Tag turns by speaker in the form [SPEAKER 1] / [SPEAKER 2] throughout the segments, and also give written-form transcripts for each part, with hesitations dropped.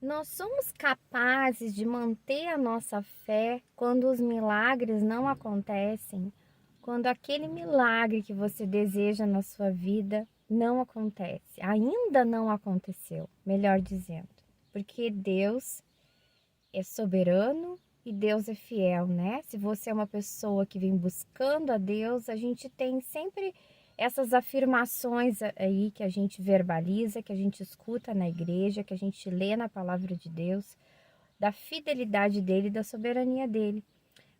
[SPEAKER 1] Nós somos capazes de manter a nossa fé quando os milagres não acontecem, quando aquele milagre que você deseja na sua vida não acontece, ainda não aconteceu, melhor dizendo, porque Deus é soberano e Deus é fiel, né? Se você é uma pessoa que vem buscando a Deus, a gente tem sempre essas afirmações aí que a gente verbaliza, que a gente escuta na igreja, que a gente lê na palavra de Deus, da fidelidade dele, da soberania dele.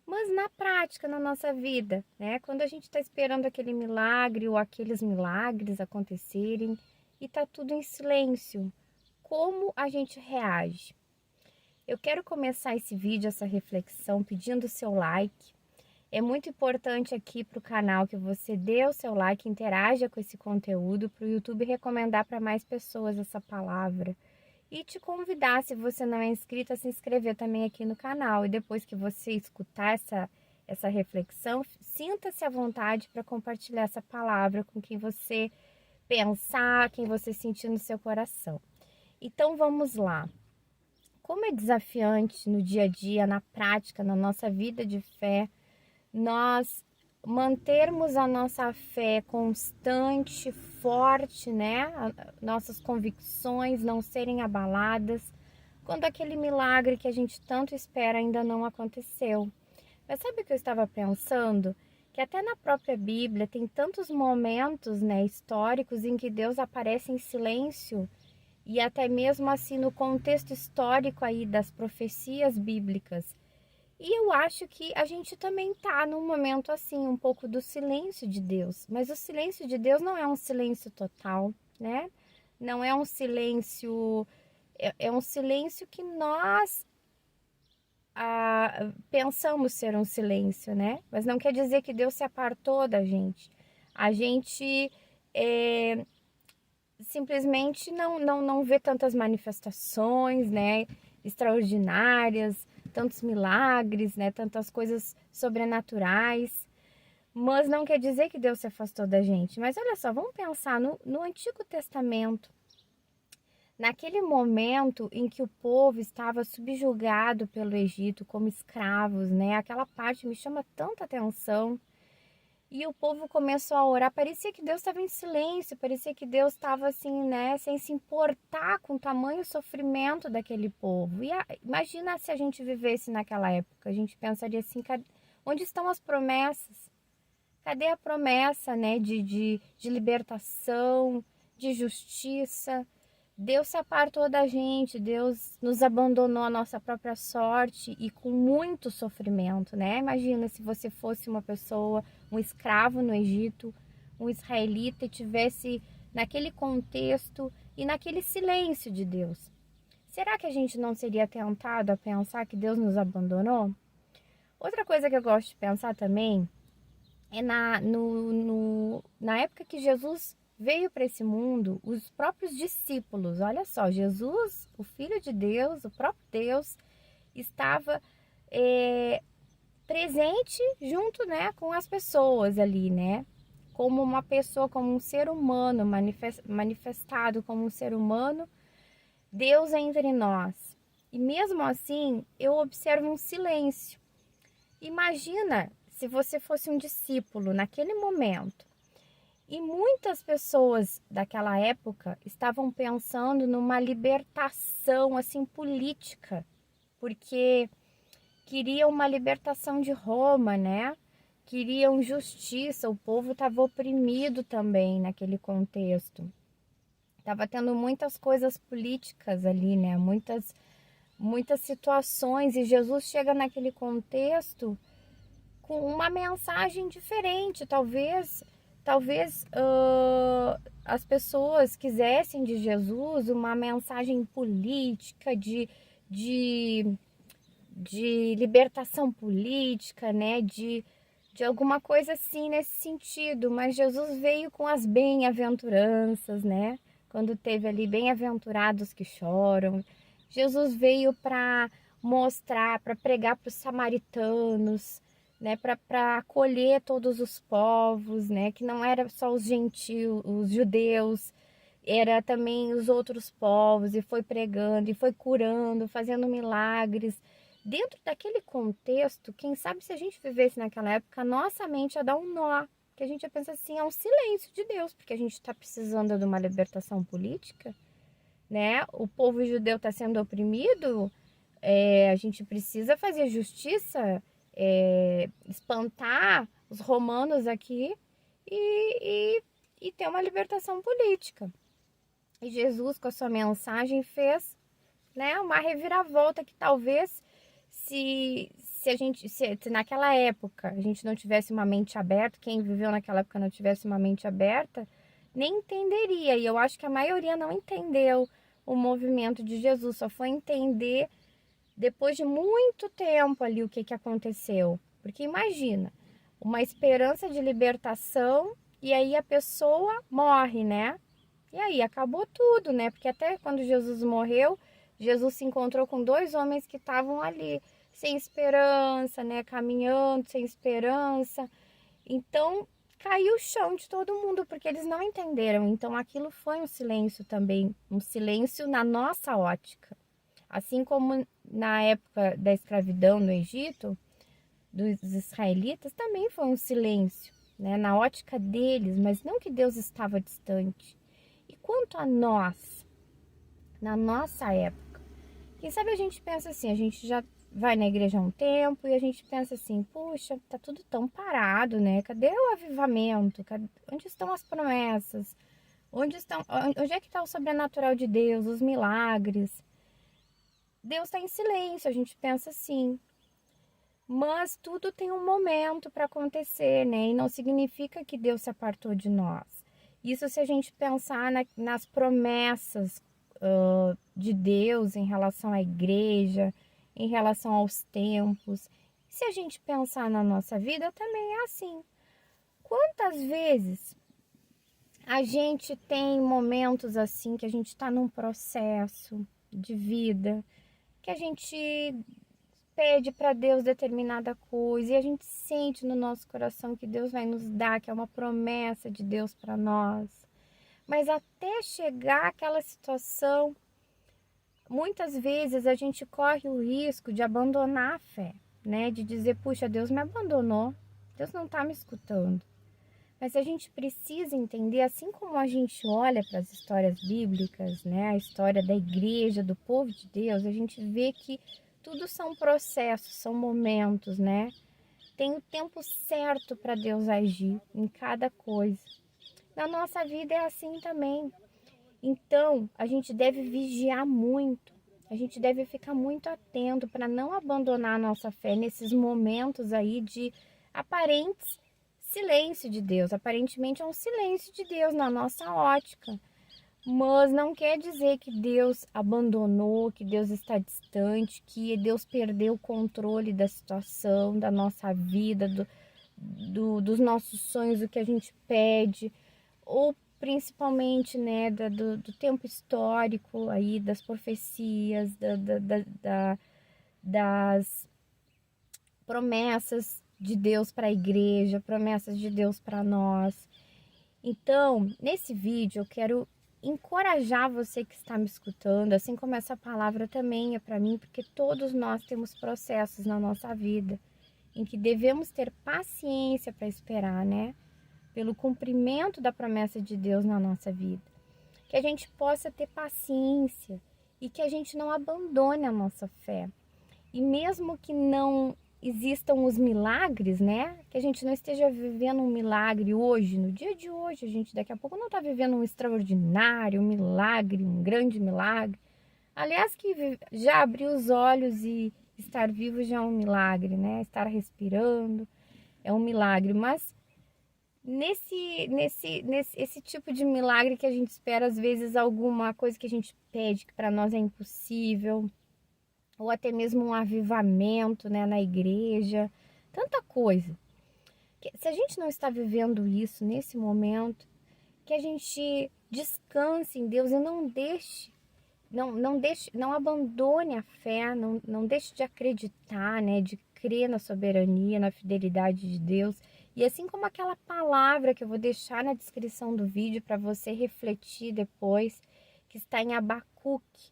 [SPEAKER 1] Mas na prática, na nossa vida, né? Quando a gente está esperando aquele milagre ou aqueles milagres acontecerem e tá tudo em silêncio, como a gente reage? Eu quero começar esse vídeo, essa reflexão, pedindo o seu like. É muito importante aqui para o canal que você dê o seu like, interaja com esse conteúdo para o YouTube recomendar para mais pessoas essa palavra. E te convidar, se você não é inscrito, a se inscrever também aqui no canal. E depois que você escutar essa reflexão, sinta-se à vontade para compartilhar essa palavra com quem você pensar, quem você sentir no seu coração. Então vamos lá. Como é desafiante no dia a dia, na prática, na nossa vida de fé, nós mantermos a nossa fé constante, forte, né? Nossas convicções não serem abaladas, quando aquele milagre que a gente tanto espera ainda não aconteceu. Mas sabe o que eu estava pensando? Que até na própria Bíblia tem tantos momentos, né, históricos em que Deus aparece em silêncio e até mesmo assim no contexto histórico aí das profecias bíblicas. E eu acho que a gente também tá num momento assim, um pouco do silêncio de Deus. Mas o silêncio de Deus não é um silêncio total, né? Não é um silêncio, é um silêncio que nós pensamos ser um silêncio, né? Mas não quer dizer que Deus se apartou da gente. A gente simplesmente não vê tantas manifestações, né, extraordinárias, tantos milagres, né, tantas coisas sobrenaturais. Mas não quer dizer que Deus se afastou da gente. Mas olha só, vamos pensar no Antigo Testamento. Naquele momento em que o povo estava subjugado pelo Egito como escravos, né? Aquela parte me chama tanta atenção. E o povo começou a orar, parecia que Deus estava em silêncio, parecia que Deus estava assim, né, sem se importar com o tamanho sofrimento daquele povo. E imagina se a gente vivesse naquela época, a gente pensaria assim, onde estão as promessas? Cadê a promessa, né, de libertação, de justiça? Deus se apartou da gente, Deus nos abandonou à nossa própria sorte e com muito sofrimento, né? Imagina se você fosse uma pessoa, um escravo no Egito, um israelita e tivesse naquele contexto e naquele silêncio de Deus. Será que a gente não seria tentado a pensar que Deus nos abandonou? Outra coisa que eu gosto de pensar também é na época que Jesus veio para esse mundo, os próprios discípulos, olha só, Jesus, o Filho de Deus, o próprio Deus, estava presente junto, né, com as pessoas ali, né? Como uma pessoa, como um ser humano, manifestado como um ser humano, Deus é entre nós. E mesmo assim, eu observo um silêncio. Imagina se você fosse um discípulo naquele momento. E muitas pessoas daquela época estavam pensando numa libertação assim política, porque queriam uma libertação de Roma, né? Queriam justiça, o povo estava oprimido também naquele contexto. Estava tendo muitas coisas políticas ali, né? Muitas situações e Jesus chega naquele contexto com uma mensagem diferente, talvez as pessoas quisessem de Jesus uma mensagem política de, de libertação política, né? De alguma coisa assim nesse sentido, mas Jesus veio com as bem-aventuranças, né? Quando teve ali bem-aventurados que choram. Jesus veio para mostrar, para pregar para os samaritanos, né, para acolher todos os povos, né, que não era só os gentios, os judeus, era também os outros povos, e foi pregando, e foi curando, fazendo milagres. Dentro daquele contexto, quem sabe se a gente vivesse naquela época, nossa mente ia dar um nó, que a gente ia pensar assim, é um silêncio de Deus, porque a gente está precisando de uma libertação política, né? O povo judeu está sendo oprimido, a gente precisa fazer justiça, espantar os romanos aqui e ter uma libertação política. E Jesus, com a sua mensagem, fez, né, uma reviravolta que talvez se naquela época a gente não tivesse uma mente aberta, quem viveu naquela época não tivesse uma mente aberta, nem entenderia. E eu acho que a maioria não entendeu o movimento de Jesus, só foi entender depois de muito tempo ali o que aconteceu. Porque imagina, uma esperança de libertação e aí a pessoa morre, né? E aí acabou tudo, né? Porque até quando Jesus morreu, Jesus se encontrou com dois homens que estavam ali sem esperança, né? Caminhando sem esperança. Então caiu o chão de todo mundo porque eles não entenderam. Então aquilo foi um silêncio também, um silêncio na nossa ótica. Assim como na época da escravidão no Egito, dos israelitas, também foi um silêncio, né? Na ótica deles, mas não que Deus estava distante. E quanto a nós, na nossa época, quem sabe a gente pensa assim, a gente já vai na igreja há um tempo e a gente pensa assim, puxa, tá tudo tão parado, né? Cadê o avivamento? Onde estão as promessas? Onde é que está o sobrenatural de Deus, os milagres? Deus está em silêncio, a gente pensa assim. Mas tudo tem um momento para acontecer, né? E não significa que Deus se apartou de nós. Isso se a gente pensar nas promessas de Deus em relação à igreja, em relação aos tempos. Se a gente pensar na nossa vida, também é assim. Quantas vezes a gente tem momentos assim que a gente está num processo de vida, que a gente pede para Deus determinada coisa e a gente sente no nosso coração que Deus vai nos dar, que é uma promessa de Deus para nós. Mas até chegar àquela situação, muitas vezes a gente corre o risco de abandonar a fé, né? De dizer, puxa, Deus me abandonou, Deus não está me escutando. Mas a gente precisa entender, assim como a gente olha para as histórias bíblicas, né? A história da igreja, do povo de Deus, a gente vê que tudo são processos, são momentos, né? Tem o tempo certo para Deus agir em cada coisa. Na nossa vida é assim também. Então, a gente deve vigiar muito. A gente deve ficar muito atento para não abandonar a nossa fé nesses momentos aí de aparentes silêncio de Deus. Aparentemente é um silêncio de Deus na nossa ótica. Mas não quer dizer que Deus abandonou, que Deus está distante, que Deus perdeu o controle da situação, da nossa vida, dos nossos sonhos, do que a gente pede, ou principalmente, né, do tempo histórico aí, das profecias, das promessas de Deus para a igreja, promessas de Deus para nós. Então, nesse vídeo eu quero encorajar você que está me escutando, assim como essa palavra também é para mim, porque todos nós temos processos na nossa vida em que devemos ter paciência para esperar, né? Pelo cumprimento da promessa de Deus na nossa vida. Que a gente possa ter paciência e que a gente não abandone a nossa fé. E mesmo que não existam os milagres, né? Que a gente não esteja vivendo um milagre hoje, no dia de hoje, a gente daqui a pouco não está vivendo um extraordinário, um milagre, um grande milagre. Aliás, que já abrir os olhos e estar vivo já é um milagre, né? Estar respirando é um milagre, mas esse tipo de milagre que a gente espera, às vezes alguma coisa que a gente pede que para nós é impossível, ou até mesmo um avivamento, né, na igreja, tanta coisa. Se a gente não está vivendo isso nesse momento, que a gente descanse em Deus e não abandone a fé, não deixe de acreditar, né, de crer na soberania, na fidelidade de Deus E assim como aquela palavra que eu vou deixar na descrição do vídeo para você refletir depois, que está em Abacuque,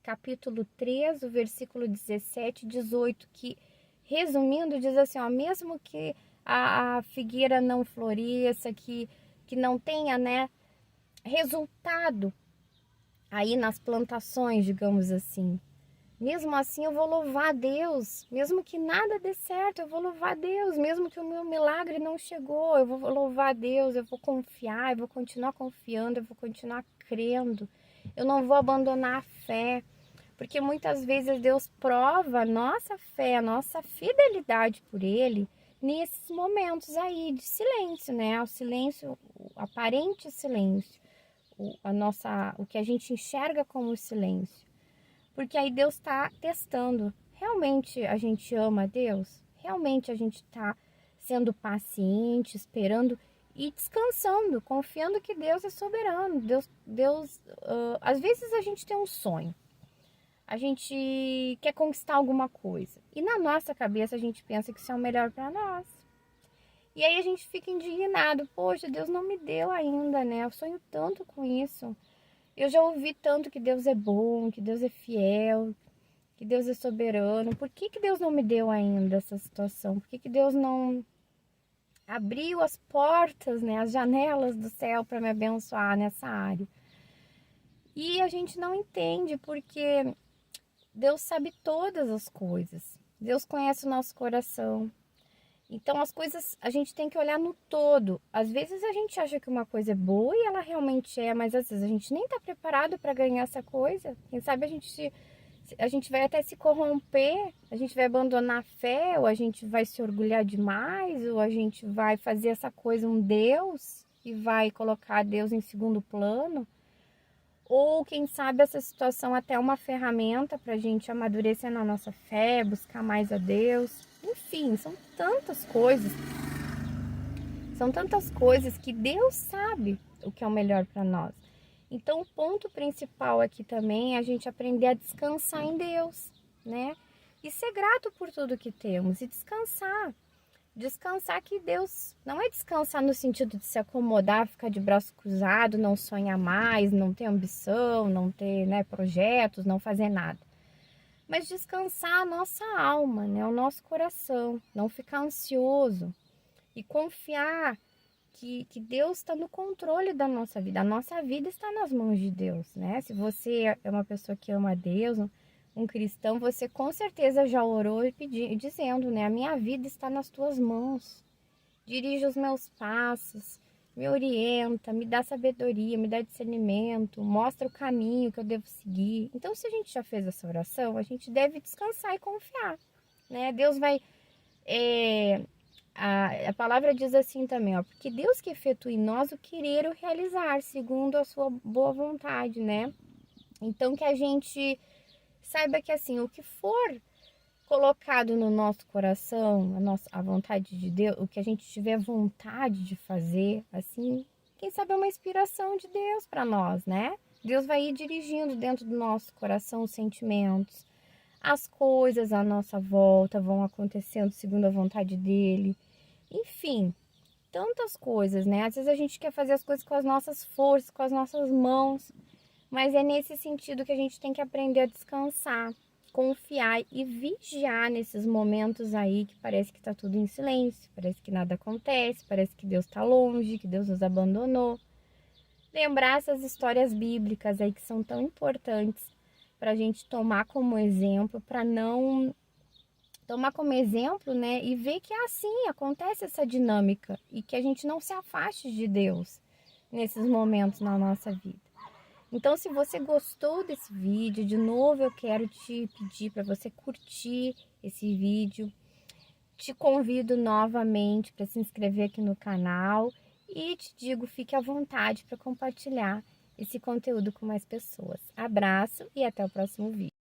[SPEAKER 1] capítulo 3, o versículo 17 e 18, que, resumindo, diz assim, ó, mesmo que a figueira não floresça, que não tenha, né, resultado aí nas plantações, digamos assim, mesmo assim eu vou louvar a Deus, mesmo que nada dê certo, eu vou louvar a Deus, mesmo que o meu milagre não chegou, eu vou louvar a Deus, eu vou confiar, eu vou continuar confiando, eu vou continuar crendo, eu não vou abandonar a fé, porque muitas vezes Deus prova a nossa fé, a nossa fidelidade por Ele, nesses momentos aí de silêncio, né? O silêncio, o aparente silêncio, o que a gente enxerga como silêncio. Porque aí Deus está testando. Realmente a gente ama a Deus? Realmente a gente está sendo paciente, esperando e descansando, confiando que Deus é soberano. Às vezes a gente tem um sonho, a gente quer conquistar alguma coisa e na nossa cabeça a gente pensa que isso é o melhor para nós. E aí a gente fica indignado, poxa, Deus não me deu ainda, né? Eu sonho tanto com isso. Eu já ouvi tanto que Deus é bom, que Deus é fiel, que Deus é soberano. Por que que Deus não me deu ainda essa situação? Por que que Deus não abriu as portas, né, as janelas do céu para me abençoar nessa área? E a gente não entende porque Deus sabe todas as coisas. Deus conhece o nosso coração. Então as coisas a gente tem que olhar no todo. Às vezes a gente acha que uma coisa é boa e ela realmente é, mas às vezes a gente nem está preparado para ganhar essa coisa. Quem sabe a gente vai até se corromper, a gente vai abandonar a fé, ou a gente vai se orgulhar demais, ou a gente vai fazer essa coisa um Deus e vai colocar Deus em segundo plano. Ou quem sabe essa situação até é uma ferramenta para a gente amadurecer na nossa fé, buscar mais a Deus. Enfim, são tantas coisas que Deus sabe o que é o melhor para nós. Então, o ponto principal aqui também é a gente aprender a descansar em Deus, né? E ser grato por tudo que temos e descansar. Descansar que Deus não é descansar no sentido de se acomodar, ficar de braço cruzado, não sonhar mais, não ter ambição, não ter, né, projetos, não fazer nada. Mas descansar a nossa alma, né, o nosso coração, não ficar ansioso e confiar que Deus está no controle da nossa vida. A nossa vida está nas mãos de Deus, né? Se você é uma pessoa que ama a Deus, um cristão, você com certeza já orou e dizendo, né? A minha vida está nas tuas mãos. Dirige os meus passos, me orienta, me dá sabedoria, me dá discernimento, mostra o caminho que eu devo seguir. Então, se a gente já fez essa oração, a gente deve descansar e confiar, né? Deus vai... A palavra diz assim também, ó, porque Deus que efetua em nós o querer o realizar, segundo a sua boa vontade, né? Então, que a gente saiba que, assim, o que for colocado no nosso coração, a vontade de Deus, o que a gente tiver vontade de fazer, assim, quem sabe é uma inspiração de Deus para nós, né? Deus vai ir dirigindo dentro do nosso coração os sentimentos, as coisas à nossa volta vão acontecendo segundo a vontade dele. Enfim, tantas coisas, né? Às vezes a gente quer fazer as coisas com as nossas forças, com as nossas mãos, mas é nesse sentido que a gente tem que aprender a descansar, confiar e vigiar nesses momentos aí que parece que tá tudo em silêncio, parece que nada acontece, parece que Deus tá longe, que Deus nos abandonou. Lembrar essas histórias bíblicas aí que são tão importantes para a gente tomar como exemplo, para não tomar como exemplo, né, e ver que é assim, acontece essa dinâmica e que a gente não se afaste de Deus nesses momentos na nossa vida. Então, se você gostou desse vídeo, de novo eu quero te pedir para você curtir esse vídeo. Te convido novamente para se inscrever aqui no canal e te digo, fique à vontade para compartilhar esse conteúdo com mais pessoas. Abraço e até o próximo vídeo.